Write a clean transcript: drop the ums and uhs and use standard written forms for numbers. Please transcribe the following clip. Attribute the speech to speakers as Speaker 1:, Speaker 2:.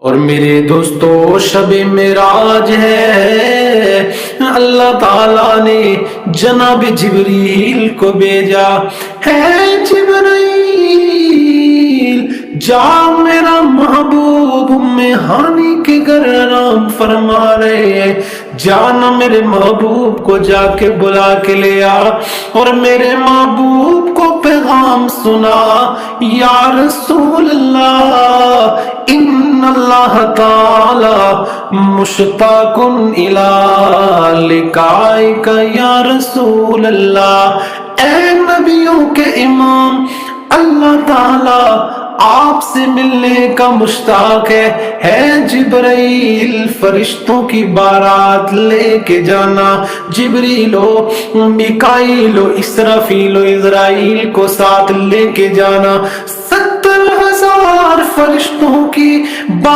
Speaker 1: اور میرے دوستو شب معراج ہے، اللہ تعالیٰ نے جناب جبریل کو بھیجا ہے، جبریل جا میرا محبوب ام ہانی کے گھر آرام فرما رہے ہیں، جانا میرے محبوب کو جا کے بلا کے لے آ اور میرے محبوب کو پیغام سنا، یا رسول اللہ ان اللہ تعالی مشتاق الی لقائک یا رسول اللہ، اے نبیوں کے امام، اللہ تعالی آپ سے ملنے کا مشتاق ہے جبرائیل فرشتوں کی بارات لے کے جانا، جبریل و میکائیل و اسرافیل و عزرائیل کو ساتھ لے کے جانا، 70,000 فرشتوں کی بارات